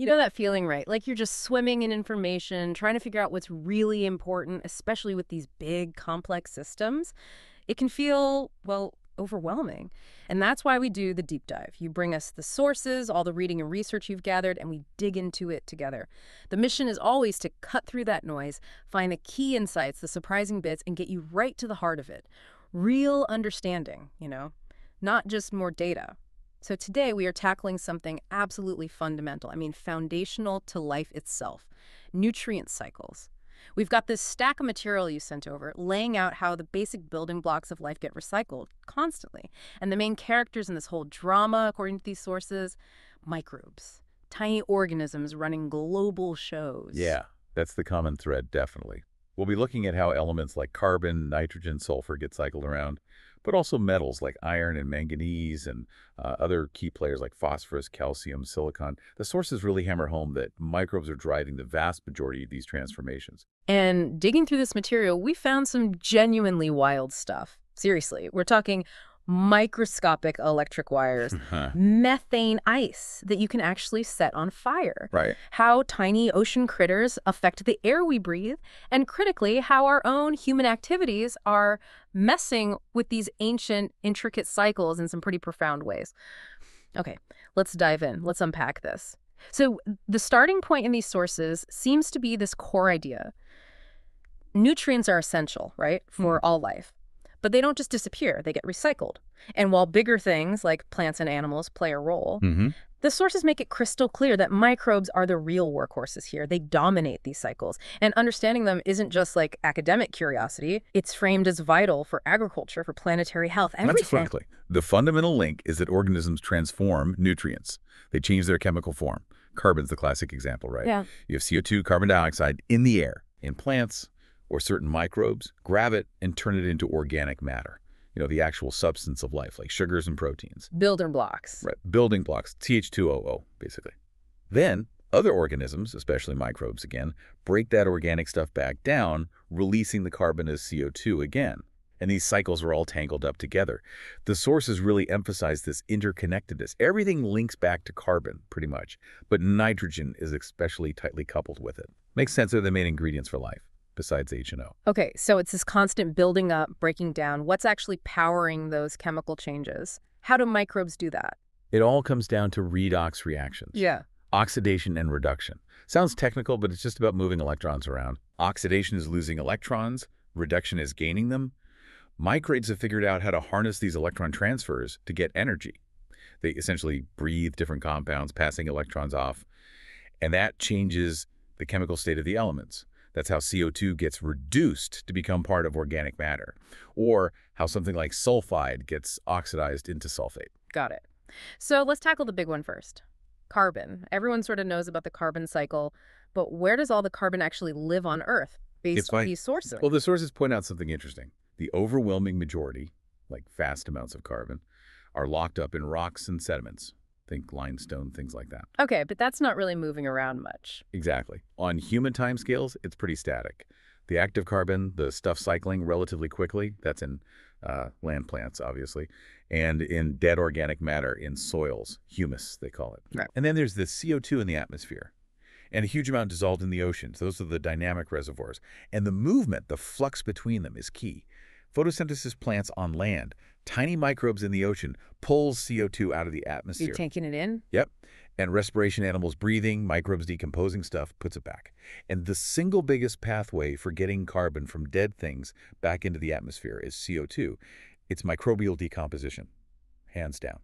You know that feeling, right? Like you're just swimming in information, trying to figure out what's really important, especially with these big, complex systems. It can feel, well, overwhelming. And that's why we do the deep dive. You bring us the sources, all the reading and research you've gathered, and we dig into it together. The mission is always to cut through that noise, find the key insights, the surprising bits, and get you right to the heart of it. Real understanding, not just more data. So today we are tackling something absolutely fundamental, foundational to life itself, nutrient cycles. We've got this stack of material you sent over laying out how the basic building blocks of life get recycled constantly. And the main characters in this whole drama, according to these sources, microbes, tiny organisms running global shows. Yeah, that's the common thread, definitely. We'll be looking at how elements like carbon, nitrogen, sulfur get cycled around, but also metals like iron and manganese and other key players like phosphorus, calcium, silicon. The sources really hammer home that microbes are driving the vast majority of these transformations. And digging through this material, we found some genuinely wild stuff. Seriously, we're talking microscopic electric wires, methane ice that you can actually set on fire. Right. How tiny ocean critters affect the air we breathe, and critically, how our own human activities are messing with these ancient, intricate cycles in some pretty profound ways. Okay, let's dive in. Let's unpack this. So the starting point in these sources seems to be this core idea. Nutrients are essential, right, for all life. But they don't just disappear, they get recycled. And while bigger things like plants and animals play a role, the sources make it crystal clear that microbes are the real workhorses here. They dominate these cycles. And understanding them isn't just like academic curiosity, it's framed as vital for agriculture, for planetary health, everything. That's exactly. The fundamental link is that organisms transform nutrients. They change their chemical form. Carbon's the classic example, right? Yeah. You have CO2, carbon dioxide in the air, in plants, or certain microbes, grab it and turn it into organic matter. The actual substance of life, like sugars and proteins. Building blocks. Right, building blocks, Th2OO, basically. Then, other organisms, especially microbes again, break that organic stuff back down, releasing the carbon as CO2 again. And these cycles are all tangled up together. The sources really emphasize this interconnectedness. Everything links back to carbon, pretty much, but nitrogen is especially tightly coupled with it. Makes sense, they're the main ingredients for life, besides H and O. Okay, so it's this constant building up, breaking down. What's actually powering those chemical changes? How do microbes do that? It all comes down to redox reactions. Yeah. Oxidation and reduction. Sounds technical, but it's just about moving electrons around. Oxidation is losing electrons. Reduction is gaining them. Microbes have figured out how to harness these electron transfers to get energy. They essentially breathe different compounds, passing electrons off, and that changes the chemical state of the elements. That's how CO2 gets reduced to become part of organic matter, or how something like sulfide gets oxidized into sulfate. Got it. So let's tackle the big one first. Carbon. Everyone sort of knows about the carbon cycle, but where does all the carbon actually live on Earth based on these sources? Well, the sources point out something interesting. The overwhelming majority, like vast amounts of carbon, are locked up in rocks and sediments. Think limestone, things like that. Okay, but that's not really moving around much. Exactly. On human timescales, it's pretty static. The active carbon, the stuff cycling relatively quickly, that's in land plants, obviously, and in dead organic matter in soils, humus, they call it. Right. And then there's the CO2 in the atmosphere, and a huge amount dissolved in the oceans. Those are the dynamic reservoirs. And the movement, the flux between them is key. Photosynthesis plants on land, tiny microbes in the ocean, pulls CO2 out of the atmosphere. You're taking it in? Yep. And respiration, animals breathing, microbes decomposing stuff, puts it back. And the single biggest pathway for getting carbon from dead things back into the atmosphere is CO2. It's microbial decomposition, hands down.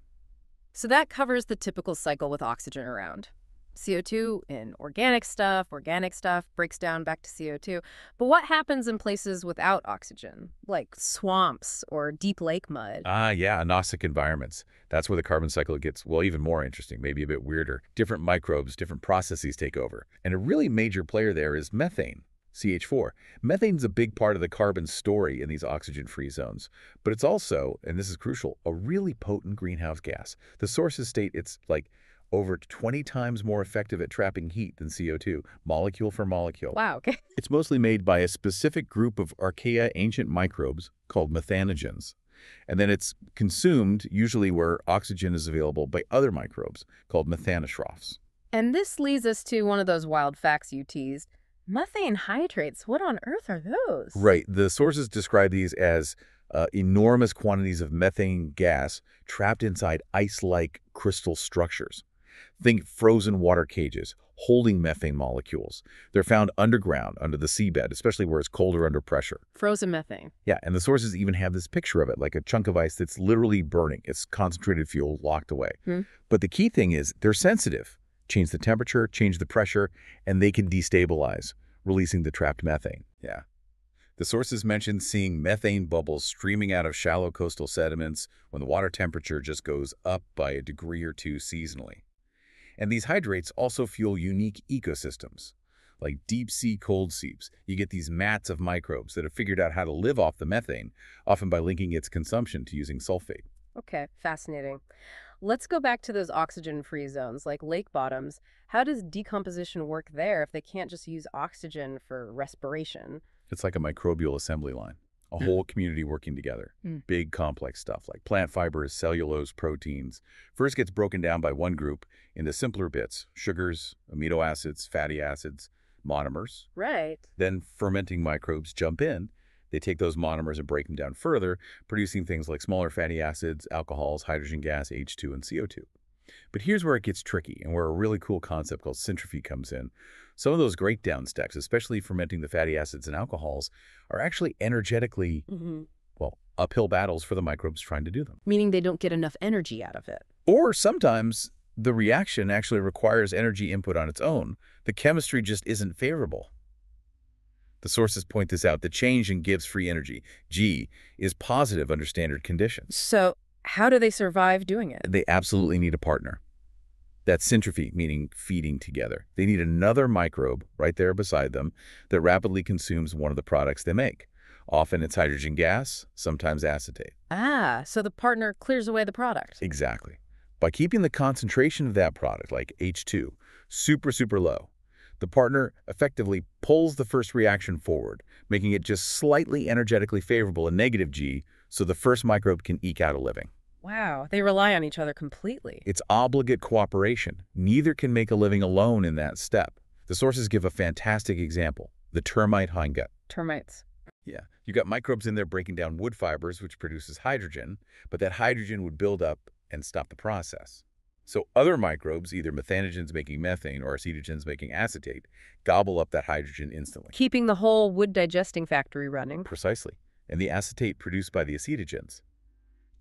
So that covers the typical cycle with oxygen around. CO2 in organic stuff breaks down back to CO2. But what happens in places without oxygen, like swamps or deep lake mud? Yeah, anostic environments. That's where the carbon cycle gets, well, even more interesting, maybe a bit weirder. Different microbes, different processes take over. And a really major player there is methane, CH4. Methane's a big part of the carbon story in these oxygen-free zones. But it's also, and this is crucial, a really potent greenhouse gas. The sources state it's like over 20 times more effective at trapping heat than CO2, molecule for molecule. Wow, okay. It's mostly made by a specific group of archaea ancient microbes called methanogens. And then it's consumed usually where oxygen is available by other microbes called methanostrophs. And this leads us to one of those wild facts you teased. Methane hydrates, what on earth are those? Right. The sources describe these as enormous quantities of methane gas trapped inside ice-like crystal structures. Think frozen water cages holding methane molecules. They're found underground, under the seabed, especially where it's colder under pressure. Frozen methane. Yeah, and the sources even have this picture of it, like a chunk of ice that's literally burning. It's concentrated fuel locked away. Hmm. But the key thing is they're sensitive. Change the temperature, change the pressure, and they can destabilize, releasing the trapped methane. Yeah. The sources mentioned seeing methane bubbles streaming out of shallow coastal sediments when the water temperature just goes up by a degree or two seasonally. And these hydrates also fuel unique ecosystems. Like deep-sea cold seeps, you get these mats of microbes that have figured out how to live off the methane, often by linking its consumption to using sulfate. Okay, fascinating. Let's go back to those oxygen-free zones, like lake bottoms. How does decomposition work there if they can't just use oxygen for respiration? It's like a microbial assembly line, a whole community working together. Big, complex stuff like plant fibers, cellulose, proteins. First gets broken down by one group into simpler bits, sugars, amino acids, fatty acids, monomers. Right. Then fermenting microbes jump in. They take those monomers and break them down further, producing things like smaller fatty acids, alcohols, hydrogen gas, H2, and CO2. But here's where it gets tricky and where a really cool concept called syntrophy comes in. Some of those breakdown steps, especially fermenting the fatty acids and alcohols, are actually energetically, well, uphill battles for the microbes trying to do them. Meaning they don't get enough energy out of it. Or sometimes the reaction actually requires energy input on its own. The chemistry just isn't favorable. The sources point this out. The change in Gibbs free energy, G, is positive under standard conditions. So how do they survive doing it? They absolutely need a partner. That's syntrophy, meaning feeding together. They need another microbe right there beside them that rapidly consumes one of the products they make. Often it's hydrogen gas, sometimes acetate. Ah, so the partner clears away the product. Exactly. By keeping the concentration of that product, like H2, super low, the partner effectively pulls the first reaction forward, making it just slightly energetically favorable, a negative G, so the first microbe can eke out a living. Wow, they rely on each other completely. It's obligate cooperation. Neither can make a living alone in that step. The sources give a fantastic example, the termite hindgut. Termites. Yeah, you got microbes in there breaking down wood fibers, which produces hydrogen, but that hydrogen would build up and stop the process. So other microbes, either methanogens making methane or acetogens making acetate, gobble up that hydrogen instantly. Keeping the whole wood digesting factory running. Precisely. And the acetate produced by the acetogens.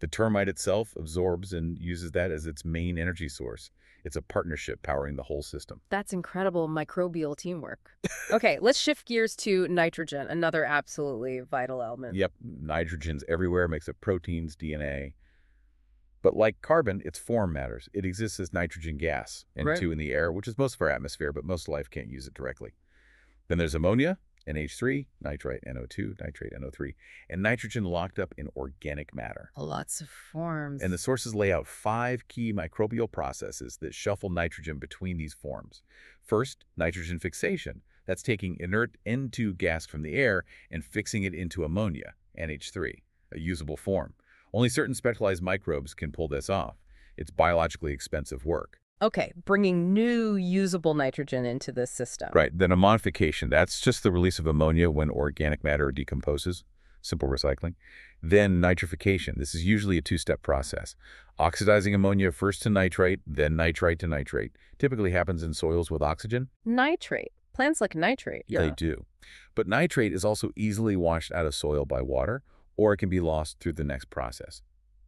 The termite itself absorbs and uses that as its main energy source. It's a partnership powering the whole system. That's incredible microbial teamwork. Okay, let's shift gears to nitrogen, another absolutely vital element. Yep, nitrogen's everywhere, makes up proteins, DNA. But like carbon, its form matters. It exists as nitrogen gas, N2 in the air, which is most of our atmosphere, but most life can't use it directly. Then there's ammonia, NH3, nitrite, NO2, nitrate, NO3, and nitrogen locked up in organic matter. Lots of forms. And the sources lay out 5 key microbial processes that shuffle nitrogen between these forms. First, nitrogen fixation. That's taking inert N2 gas from the air and fixing it into ammonia, NH3, a usable form. Only certain specialized microbes can pull this off. It's biologically expensive work. Okay, bringing new usable nitrogen into this system. Right. Then ammonification, that's just the release of ammonia when organic matter decomposes, simple recycling. Then nitrification, this is usually a 2-step process. Oxidizing ammonia first to nitrite, then nitrite to nitrate. Typically happens in soils with oxygen. Nitrate. Plants like nitrate. Yeah, they do. But nitrate is also easily washed out of soil by water, or it can be lost through the next process.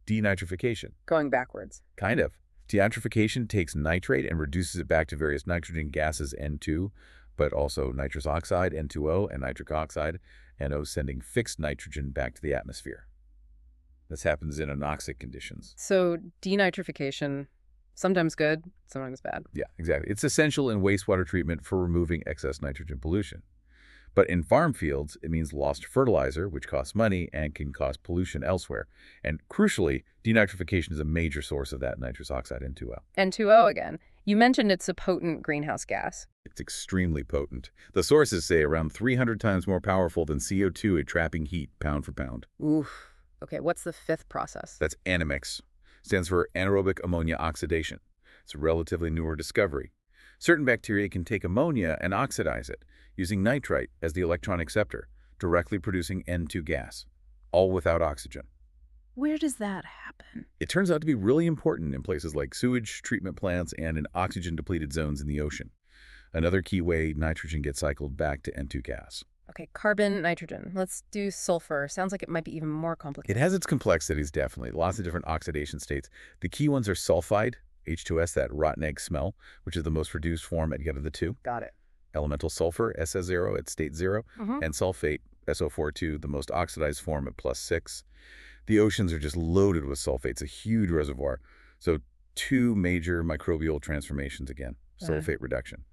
Denitrification. Going backwards. Kind of. Denitrification takes nitrate and reduces it back to various nitrogen gases, N2, but also nitrous oxide, N2O, and nitric oxide, NO, sending fixed nitrogen back to the atmosphere. This happens in anoxic conditions. So denitrification, sometimes good, sometimes bad. Yeah, exactly. It's essential in wastewater treatment for removing excess nitrogen pollution. But in farm fields, it means lost fertilizer, which costs money and can cause pollution elsewhere. And crucially, denitrification is a major source of that nitrous oxide, N2O. N2O again. You mentioned it's a potent greenhouse gas. It's extremely potent. The sources say around 300 times more powerful than CO2 at trapping heat, pound for pound. Oof. Okay, what's the 5th process? That's ANAMX. Stands for anaerobic ammonia oxidation. It's a relatively newer discovery. Certain bacteria can take ammonia and oxidize it, using nitrite as the electron acceptor, directly producing N2 gas, all without oxygen. Where does that happen? It turns out to be really important in places like sewage treatment plants and in oxygen-depleted zones in the ocean. Another key way nitrogen gets cycled back to N2 gas. Okay, carbon, nitrogen. Let's do sulfur. Sounds like it might be even more It complicated. has its complexities, definitely. Lots of different oxidation states. The key ones are sulfide, H2S, that rotten egg smell, which is the most reduced form at the two. Got it. Elemental sulfur, SS0 at state 0, and sulfate, SO42, the most oxidized form at +6. The oceans are just loaded with sulfates, a huge reservoir. So two major microbial transformations again, sulfate reduction.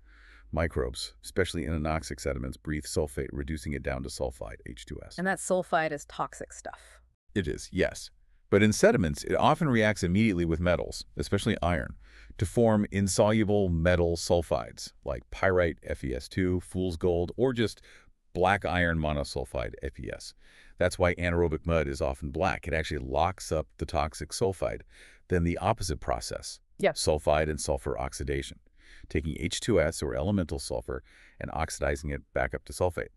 Microbes, especially in anoxic sediments, breathe sulfate, reducing it down to sulfide, H2S. And that sulfide is toxic stuff. It is, yes. But in sediments, it often reacts immediately with metals, especially iron, to form insoluble metal sulfides like pyrite, FeS2, fool's gold, or just black iron monosulfide, FeS. That's why anaerobic mud is often black. It actually locks up the toxic sulfide. Then the opposite process, sulfide and sulfur oxidation, taking H2S or elemental sulfur and oxidizing it back up to sulfate.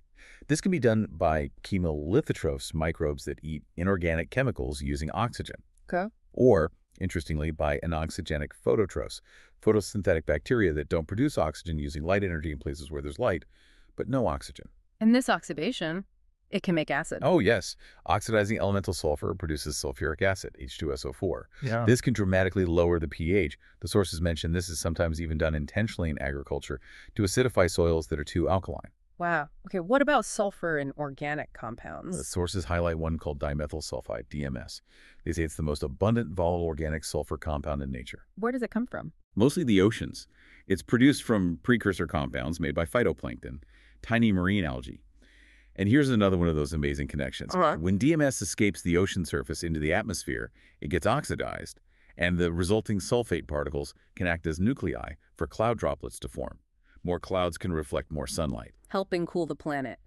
This can be done by chemolithotrophs, microbes that eat inorganic chemicals using oxygen. Okay. Or, interestingly, by anoxygenic phototrophs, photosynthetic bacteria that don't produce oxygen using light energy in places where there's light, but no oxygen. And this oxidation, it can make acid. Oh, yes. Oxidizing elemental sulfur produces sulfuric acid, H2SO4. Yeah. This can dramatically lower the pH. The sources mention this is sometimes even done intentionally in agriculture to acidify soils that are too alkaline. Wow. Okay, what about sulfur in organic The compounds? sources highlight one called dimethyl sulfide, DMS. They say it's the most abundant volatile organic sulfur compound in nature. Where does it come from? Mostly the oceans. It's produced from precursor compounds made by phytoplankton, tiny marine algae. And here's another one of those amazing connections. When DMS escapes the ocean surface into the atmosphere, it gets oxidized, and the resulting sulfate particles can act as nuclei for cloud droplets to form. More clouds can reflect more sunlight. Helping cool the planet.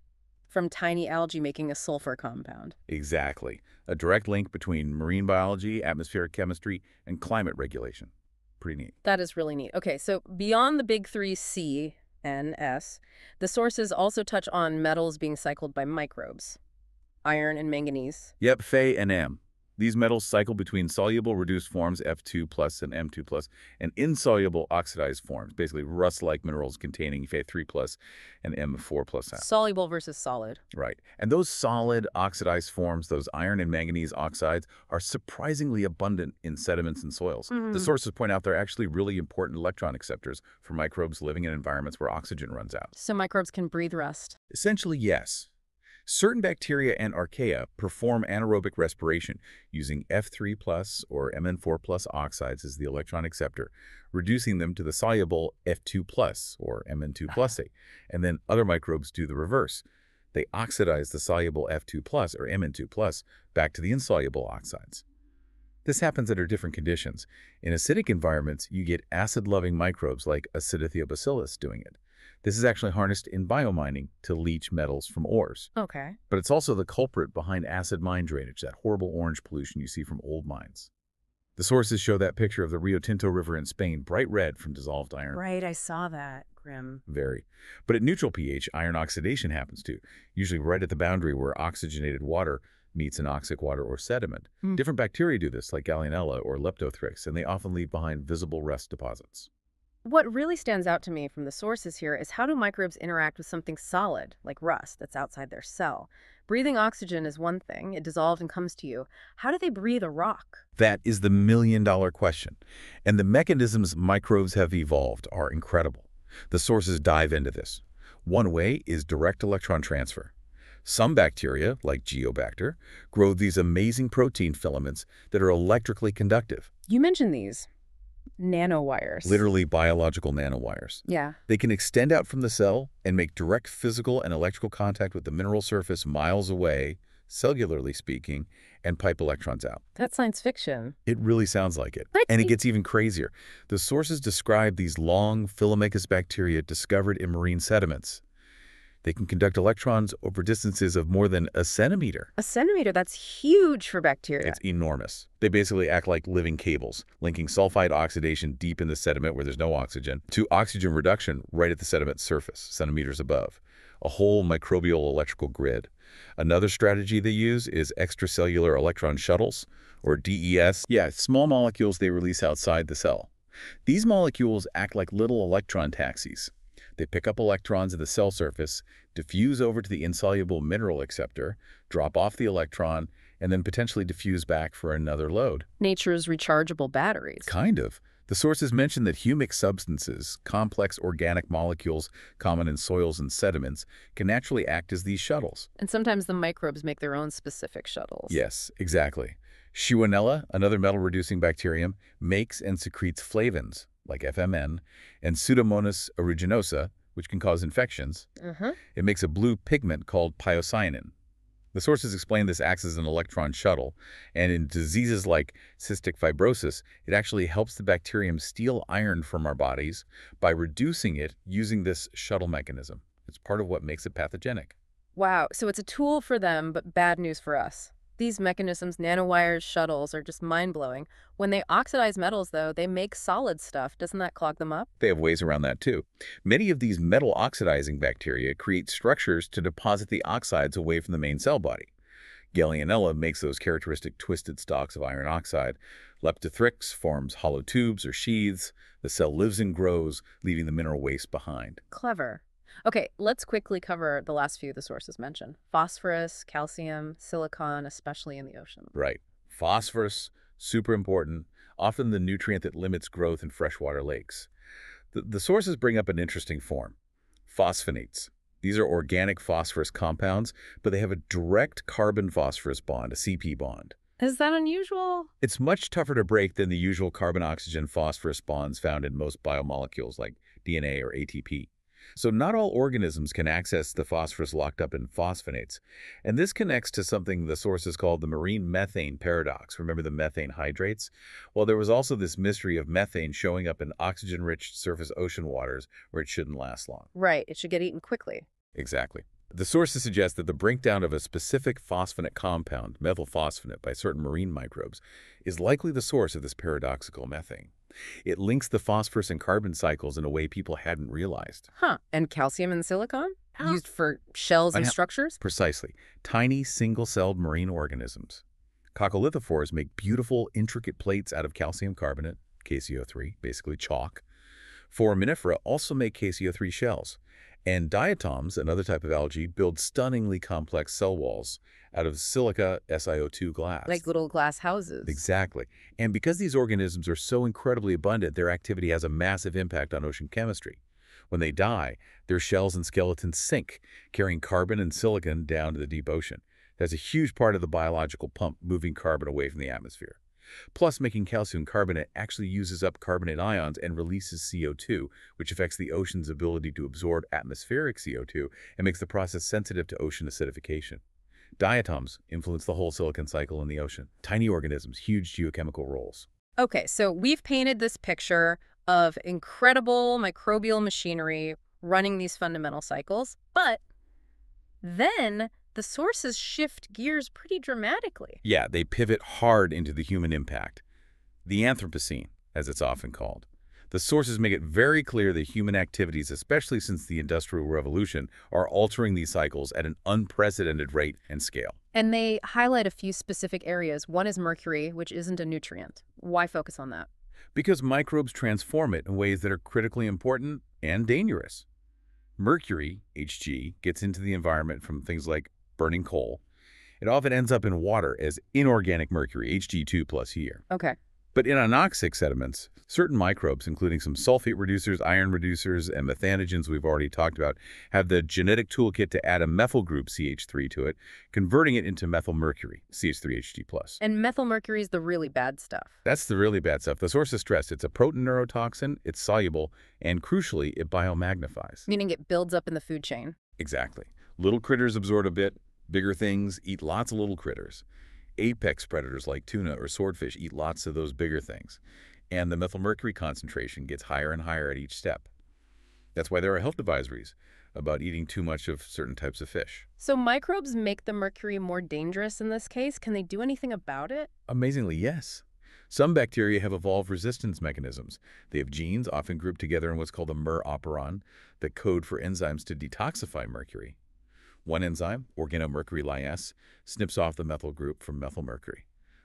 From tiny algae making a sulfur compound. Exactly. A direct link between marine biology, atmospheric chemistry, and climate regulation. Pretty neat. That is really neat. Okay, so beyond the big three C and S, the sources also touch on metals being cycled by microbes. Iron and manganese. Yep, Fe and M. These metals cycle between soluble reduced forms F2 plus and M2 plus and insoluble oxidized forms, basically rust-like minerals containing Fe3 plus and M4 plus. Soluble versus solid. Right. And those solid oxidized forms, those iron and manganese oxides, are surprisingly abundant in sediments and soils. The sources point out they're actually really important electron acceptors for microbes living in environments where oxygen runs out. So microbes can breathe rust. Essentially, yes. Certain bacteria and archaea perform anaerobic respiration using F3 plus or Mn4 plus oxides as the electron acceptor, reducing them to the soluble F2 plus or Mn2 plusate. And then other microbes do the reverse. They oxidize the soluble F2 plus or Mn2 plus back to the insoluble oxides. This happens under different conditions. In acidic environments, you get acid-loving microbes like Acidithiobacillus doing it. This is actually harnessed in biomining to leach metals from ores. Okay. But it's also the culprit behind acid mine drainage, that horrible orange pollution you see from old mines. The sources show that picture of the Rio Tinto River in Spain, bright red from dissolved iron. Right, I saw that. Grim. Very. But at neutral pH, iron oxidation happens too, usually right at the boundary where oxygenated water meets anoxic water or sediment. Different bacteria do this, like Gallionella or Leptothrix, and they often leave behind visible rust deposits. What really stands out to me from the sources here is how do microbes interact with something solid, like rust, that's outside their cell? Breathing oxygen is one thing. It dissolves and comes to you. How do they breathe a rock? That is the million-dollar question. And the mechanisms microbes have evolved are incredible. The sources dive into this. One way is direct electron transfer. Some bacteria, like Geobacter, grow these amazing protein filaments that are electrically conductive. You mentioned these. Nanowires. Literally biological nanowires. Yeah. They can extend out from the cell and make direct physical and electrical contact with the mineral surface miles away, cellularly speaking, and pipe electrons out. That's science fiction. It really sounds like it. But And it gets even crazier. The sources describe these long filamacous bacteria discovered in marine sediments. They can conduct electrons over distances of more than a centimeter. A centimeter, that's huge for bacteria. It's enormous. They basically act like living cables, linking sulfite oxidation deep in the sediment where there's no oxygen to oxygen reduction right at the sediment surface, centimeters above. A whole microbial electrical grid. Another strategy they use is extracellular electron shuttles, or DES. Yeah, small molecules they release outside the cell. These molecules act like little electron taxis. They pick up electrons at the cell surface, diffuse over to the insoluble mineral acceptor, drop off the electron, and then potentially diffuse back for another load. Nature's rechargeable batteries. Kind of. The sources mention that humic substances, complex organic molecules common in soils and sediments, can naturally act as these shuttles. And sometimes the microbes make their own specific shuttles. Yes, exactly. Shigella, another metal-reducing bacterium, makes and secretes flavins, like FMN, and Pseudomonas aeruginosa, which can cause infections. It makes a blue pigment called pyocyanin. The sources explain this acts as an electron shuttle, and in diseases like cystic fibrosis, it actually helps the bacterium steal iron from our bodies by reducing it using this shuttle mechanism. It's part of what makes it pathogenic. Wow, so it's a tool for them, but bad news for us. These mechanisms, nanowires, shuttles, are just mind-blowing. When they oxidize metals, though, they make solid stuff. Doesn't that clog them up? They have ways around that, too. Many of these metal-oxidizing bacteria create structures to deposit the oxides away from the main cell body. Gallionella makes those characteristic twisted stalks of iron oxide. Leptothrix forms hollow tubes or sheaths. The cell lives and grows, leaving the mineral waste behind. Clever. Okay, let's quickly cover the last few the sources mentioned. Phosphorus, calcium, silicon, especially in the ocean. Right. Phosphorus, super important, often the nutrient that limits growth in freshwater lakes. The sources bring up an interesting form. Phosphonates. These are organic phosphorus compounds, but they have a direct carbon-phosphorus bond, a CP bond. Is that unusual? It's much tougher to break than the usual carbon-oxygen-phosphorus bonds found in most biomolecules like DNA or ATP. So not all organisms can access the phosphorus locked up in phosphonates. And this connects to something the sources called the marine methane paradox. Remember the methane hydrates? Well, there was also this mystery of methane showing up in oxygen-rich surface ocean waters where it shouldn't last long. Right, it should get eaten quickly. Exactly. The sources suggest that the breakdown of a specific phosphonate compound, methylphosphonate, by certain marine microbes is likely the source of this paradoxical methane. It links the phosphorus and carbon cycles in a way people hadn't realized. And calcium and silicon? Used for shells and structures? Precisely. Tiny, single-celled marine organisms. Coccolithophores make beautiful, intricate plates out of calcium carbonate, KCO3, basically chalk. Foraminifera also make KCO3 shells. And diatoms, another type of algae, build stunningly complex cell walls out of silica SiO2 glass. Like little glass houses. Exactly. And because these organisms are so incredibly abundant, their activity has a massive impact on ocean chemistry. When they die, their shells and skeletons sink, carrying carbon and silicon down to the deep ocean. That's a huge part of the biological pump, moving carbon away from the atmosphere. Plus, making calcium carbonate actually uses up carbonate ions and releases CO2, which affects the ocean's ability to absorb atmospheric CO2 and makes the process sensitive to ocean acidification. Diatoms influence the whole silicon cycle in the ocean. Tiny organisms, huge geochemical roles. Okay, so we've painted this picture of incredible microbial machinery running these fundamental cycles, but then the sources shift gears pretty dramatically. Yeah, they pivot hard into the human impact. The Anthropocene, as it's often called. The sources make it very clear that human activities, especially since the Industrial Revolution, are altering these cycles at an unprecedented rate and scale. And they highlight a few specific areas. One is mercury, which isn't a nutrient. Why focus on that? Because microbes transform it in ways that are critically important and dangerous. Mercury, Hg, gets into the environment from things like burning coal. It often ends up in water as inorganic mercury, Hg2 plus here. Okay. But in anoxic sediments, certain microbes, including some sulfate reducers, iron reducers, and methanogens we've already talked about, have the genetic toolkit to add a methyl group CH3 to it, converting it into methylmercury, CH3Hg+. And methylmercury is the really bad stuff. That's the really bad stuff. The sources stress it's a potent neurotoxin, it's soluble, and crucially, it biomagnifies. Meaning it builds up in the food chain. Exactly. Little critters absorb a bit, bigger things eat lots of little critters. Apex predators like tuna or swordfish eat lots of those bigger things. And the methylmercury concentration gets higher and higher at each step. That's why there are health advisories about eating too much of certain types of fish. So microbes make the mercury more dangerous in this case. Can they do anything about it? Amazingly, yes. Some bacteria have evolved resistance mechanisms. They have genes, often grouped together in what's called a mer operon, that code for enzymes to detoxify mercury. One enzyme, organomercury lyase, snips off the methyl group from methylmercury.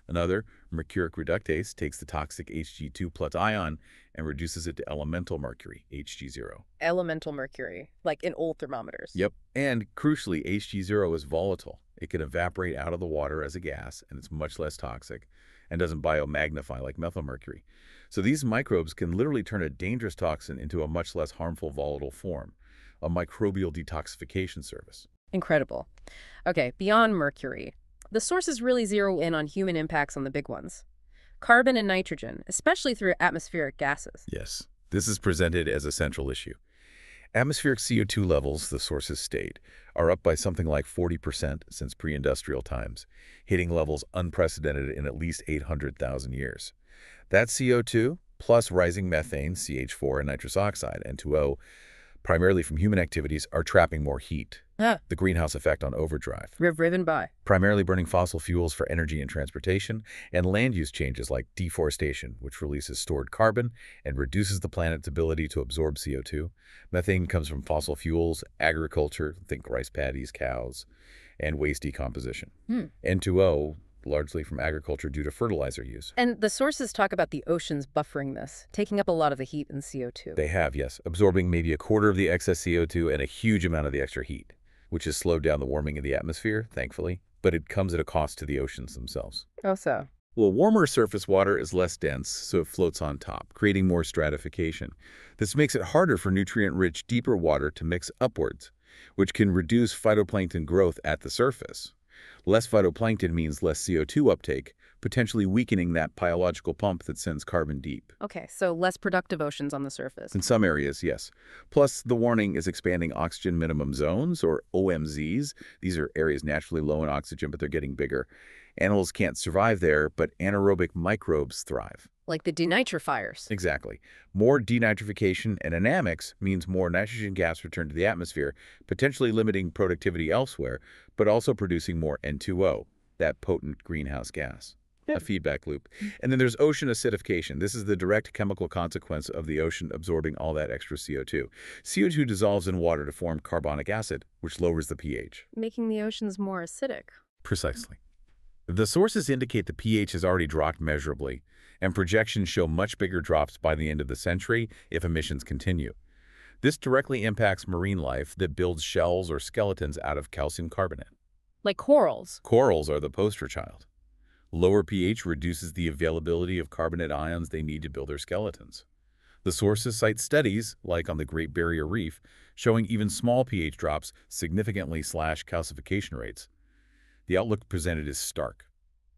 Another, mercuric reductase, takes the toxic Hg2 plus ion and reduces it to elemental mercury, Hg0. Elemental mercury, like in old thermometers. Yep, and crucially, Hg0 is volatile. It can evaporate out of the water as a gas, and it's much less toxic, and doesn't biomagnify like methylmercury. So these microbes can literally turn a dangerous toxin into a much less harmful volatile form, a microbial detoxification service. Incredible. Okay, beyond mercury, the sources really zero in on human impacts on the big ones. Carbon and nitrogen, especially through atmospheric gases. Yes, this is presented as a central issue. Atmospheric CO2 levels, the sources state, are up by something like 40% since pre-industrial times, hitting levels unprecedented in at least 800,000 years. That CO2, plus rising methane, CH4, and nitrous oxide, N2O, primarily from human activities, are trapping more heat. The greenhouse effect on overdrive. Driven by. Primarily burning fossil fuels for energy and transportation, and land use changes like deforestation, which releases stored carbon and reduces the planet's ability to absorb CO2. Methane comes from fossil fuels, agriculture, think rice paddies, cows, and waste decomposition. N2O, largely from agriculture due to fertilizer use. And the sources talk about the oceans buffering this, taking up a lot of the heat and CO2. They have, yes, absorbing maybe a quarter of the excess CO2 and a huge amount of the extra heat, which has slowed down the warming of the atmosphere, thankfully, but it comes at a cost to the oceans themselves. Oh, so? Well, warmer surface water is less dense, so it floats on top, creating more stratification. This makes it harder for nutrient-rich, deeper water to mix upwards, which can reduce phytoplankton growth at the surface. Less phytoplankton means less CO2 uptake, potentially weakening that biological pump that sends carbon deep. Okay, so less productive oceans on the surface. In some areas, yes. Plus, the warning is expanding oxygen minimum zones, or OMZs. These are areas naturally low in oxygen, but they're getting bigger. Animals can't survive there, but anaerobic microbes thrive. Like the denitrifiers. Exactly. More denitrification and anamics means more nitrogen gas return to the atmosphere, potentially limiting productivity elsewhere, but also producing more N2O, that potent greenhouse gas. A feedback loop. And then there's ocean acidification. This is the direct chemical consequence of the ocean absorbing all that extra CO2. CO2 dissolves in water to form carbonic acid, which lowers the pH. Making the oceans more acidic. Precisely. The sources indicate the pH has already dropped measurably, and projections show much bigger drops by the end of the century if emissions continue. This directly impacts marine life that builds shells or skeletons out of calcium carbonate. Like corals. Corals are the poster child. Lower pH reduces the availability of carbonate ions they need to build their skeletons. The sources cite studies, like on the Great Barrier Reef, showing even small pH drops significantly slash calcification rates. The outlook presented is stark.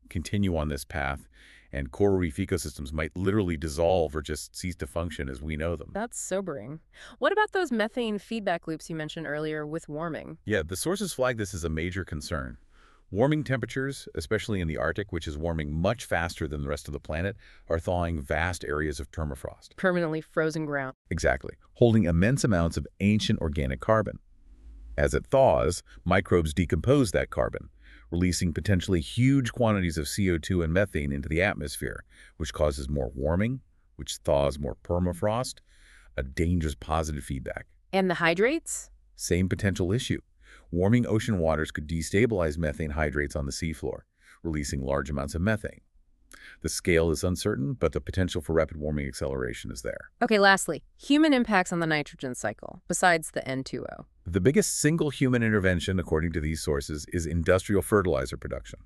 Continue on this path, and coral reef ecosystems might literally dissolve or just cease to function as we know them. That's sobering. What about those methane feedback loops you mentioned earlier with warming? Yeah, the sources flag this as a major concern. Warming temperatures, especially in the Arctic, which is warming much faster than the rest of the planet, are thawing vast areas of permafrost. Permanently frozen ground. Exactly, holding immense amounts of ancient organic carbon. As it thaws, microbes decompose that carbon, releasing potentially huge quantities of CO2 and methane into the atmosphere, which causes more warming, which thaws more permafrost, a dangerous positive feedback. And the hydrates? Same potential issue. Warming ocean waters could destabilize methane hydrates on the seafloor, releasing large amounts of methane. The scale is uncertain, but the potential for rapid warming acceleration is there. Okay, lastly, human impacts on the nitrogen cycle, besides the N2O. The biggest single human intervention, according to these sources, is industrial fertilizer production.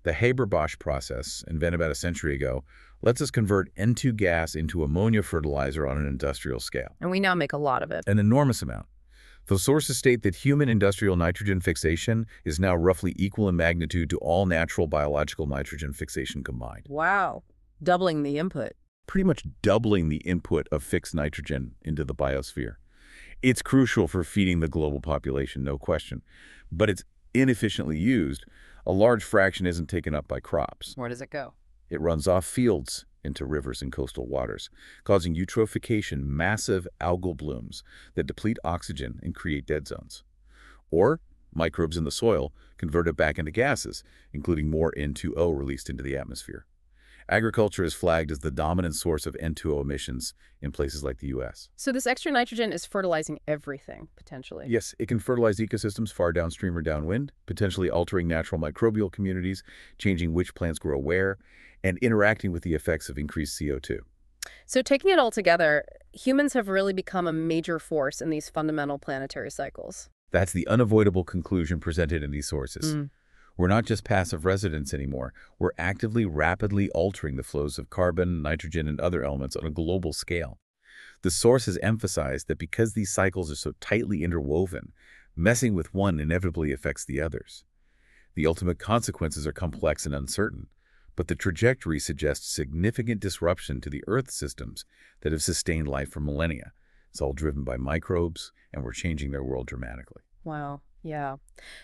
The Haber-Bosch process, invented about a century ago, lets us convert N2 gas into ammonia fertilizer on an industrial scale. And we now make a lot of it. An enormous amount. The sources state that human industrial nitrogen fixation is now roughly equal in magnitude to all natural biological nitrogen fixation combined. Wow. Doubling the input. Pretty much doubling the input of fixed nitrogen into the biosphere. It's crucial for feeding the global population, no question, but it's inefficiently used. A large fraction isn't taken up by crops. Where does it go? It runs off fields into rivers and coastal waters, causing eutrophication, massive algal blooms that deplete oxygen and create dead zones. Or microbes in the soil convert it back into gases, including more N2O released into the atmosphere. Agriculture is flagged as the dominant source of N2O emissions in places like the U.S. So this extra nitrogen is fertilizing everything, potentially. Yes, it can fertilize ecosystems far downstream or downwind, potentially altering natural microbial communities, changing which plants grow where, and interacting with the effects of increased CO2. So taking it all together, humans have really become a major force in these fundamental planetary cycles. That's the unavoidable conclusion presented in these sources. Mm. We're not just passive residents anymore. We're actively, rapidly altering the flows of carbon, nitrogen, and other elements on a global scale. The sources emphasize that because these cycles are so tightly interwoven, messing with one inevitably affects the others. The ultimate consequences are complex and uncertain, but the trajectory suggests significant disruption to the Earth systems that have sustained life for millennia. It's all driven by microbes, and we're changing their world dramatically. Wow. Yeah.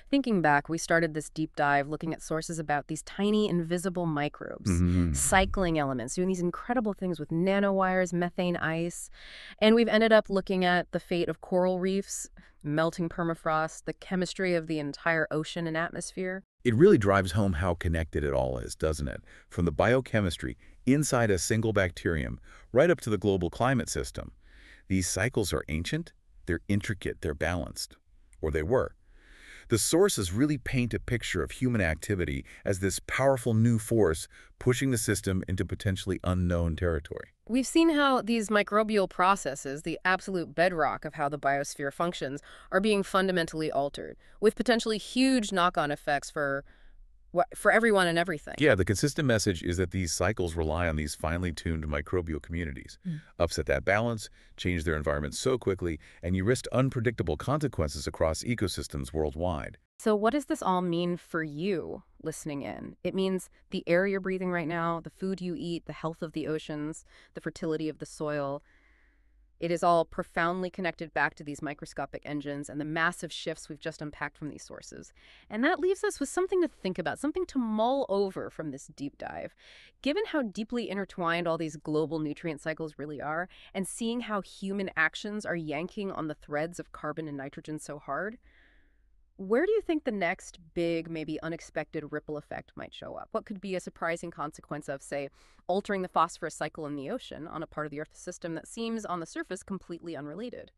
Thinking back, we started this deep dive looking at sources about these tiny invisible microbes, cycling elements, doing these incredible things with nanowires, methane ice. And we've ended up looking at the fate of coral reefs, melting permafrost, the chemistry of the entire ocean and atmosphere. It really drives home how connected it all is, doesn't it? From the biochemistry inside a single bacterium right up to the global climate system. These cycles are ancient, they're intricate, they're balanced. Or they were. The sources really paint a picture of human activity as this powerful new force pushing the system into potentially unknown territory. We've seen how these microbial processes, the absolute bedrock of how the biosphere functions, are being fundamentally altered, with potentially huge knock-on effects for everyone and everything. Yeah, the consistent message is that these cycles rely on these finely tuned microbial communities. Upset that balance, change their environment so quickly, and you risk unpredictable consequences across ecosystems worldwide. So what does this all mean for you listening in? It means the air you're breathing right now, the food you eat, the health of the oceans, the fertility of the soil. It is all profoundly connected back to these microscopic engines and the massive shifts we've just unpacked from these sources. And that leaves us with something to think about, something to mull over from this deep dive. Given how deeply intertwined all these global nutrient cycles really are, and seeing how human actions are yanking on the threads of carbon and nitrogen so hard, where do you think the next big, maybe unexpected ripple effect might show up? What could be a surprising consequence of, say, altering the phosphorus cycle in the ocean on a part of the Earth system that seems, on the surface, completely unrelated?